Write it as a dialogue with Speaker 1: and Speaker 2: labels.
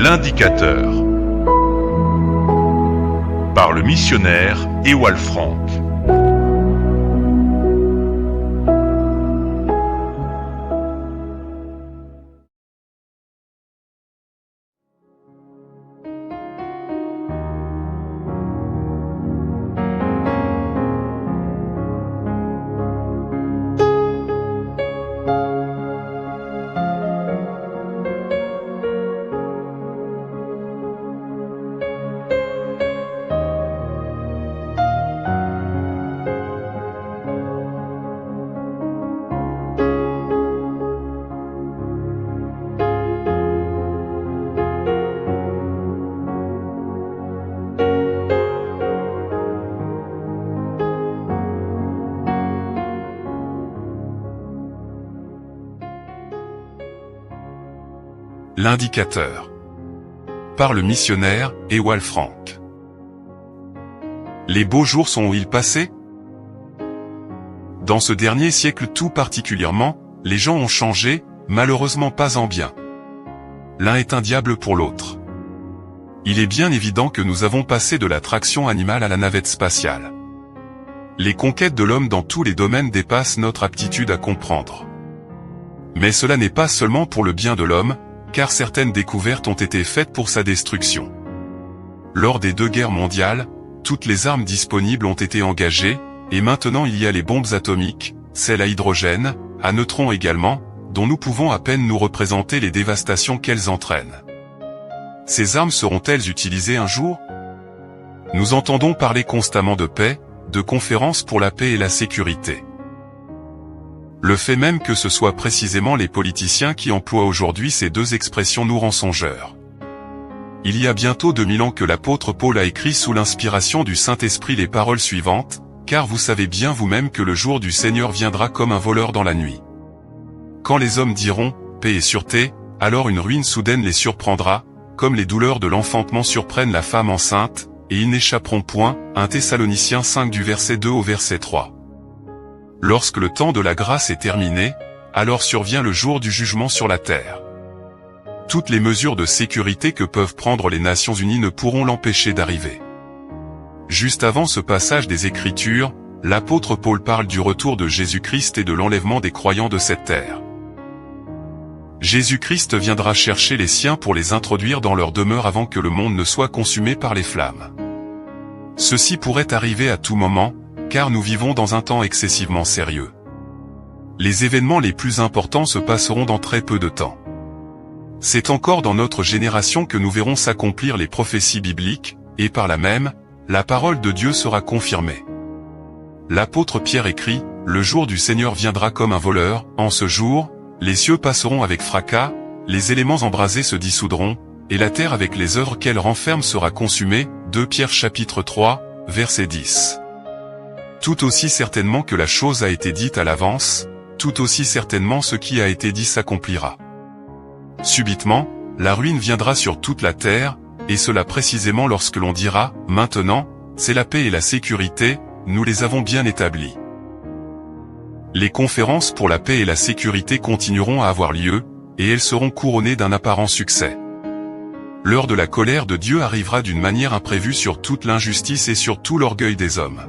Speaker 1: L'indicateur. Par le missionnaire Ewald Frank.
Speaker 2: L'indicateur. Par le missionnaire Ewald Frank. Les beaux jours sont-ils passés? Dans ce dernier siècle tout particulièrement, les gens ont changé, malheureusement pas en bien. L'un est un diable pour l'autre. Il est bien évident que nous avons passé de la traction animale à la navette spatiale. Les conquêtes de l'homme dans tous les domaines dépassent notre aptitude à comprendre. Mais cela n'est pas seulement pour le bien de l'homme, car certaines découvertes ont été faites pour sa destruction. Lors des 2 guerres mondiales, toutes les armes disponibles ont été engagées, et maintenant il y a les bombes atomiques, celles à hydrogène, à neutrons également, dont nous pouvons à peine nous représenter les dévastations qu'elles entraînent. Ces armes seront-elles utilisées un jour? Nous entendons parler constamment de paix, de conférences pour la paix et la sécurité. Le fait même que ce soit précisément les politiciens qui emploient aujourd'hui ces 2 expressions nous rend songeurs. Il y a bientôt 2000 ans que l'apôtre Paul a écrit sous l'inspiration du Saint-Esprit les paroles suivantes, « Car vous savez bien vous-même que le jour du Seigneur viendra comme un voleur dans la nuit. Quand les hommes diront, paix et sûreté, alors une ruine soudaine les surprendra, comme les douleurs de l'enfantement surprennent la femme enceinte, et ils n'échapperont point. » 1 Thessaloniciens 5 du verset 2 au verset 3. Lorsque le temps de la grâce est terminé, alors survient le jour du jugement sur la terre. Toutes les mesures de sécurité que peuvent prendre les Nations Unies ne pourront l'empêcher d'arriver. Juste avant ce passage des Écritures, l'apôtre Paul parle du retour de Jésus-Christ et de l'enlèvement des croyants de cette terre. Jésus-Christ viendra chercher les siens pour les introduire dans leur demeure avant que le monde ne soit consumé par les flammes. Ceci pourrait arriver à tout moment, car nous vivons dans un temps excessivement sérieux. Les événements les plus importants se passeront dans très peu de temps. C'est encore dans notre génération que nous verrons s'accomplir les prophéties bibliques, et par là même, la parole de Dieu sera confirmée. L'apôtre Pierre écrit, « Le jour du Seigneur viendra comme un voleur, en ce jour, les cieux passeront avec fracas, les éléments embrasés se dissoudront, et la terre avec les œuvres qu'elle renferme sera consumée. » 2 Pierre chapitre 3, verset 10. Tout aussi certainement que la chose a été dite à l'avance, tout aussi certainement ce qui a été dit s'accomplira. Subitement, la ruine viendra sur toute la terre, et cela précisément lorsque l'on dira, maintenant, c'est la paix et la sécurité, nous les avons bien établies. Les conférences pour la paix et la sécurité continueront à avoir lieu, et elles seront couronnées d'un apparent succès. L'heure de la colère de Dieu arrivera d'une manière imprévue sur toute l'injustice et sur tout l'orgueil des hommes.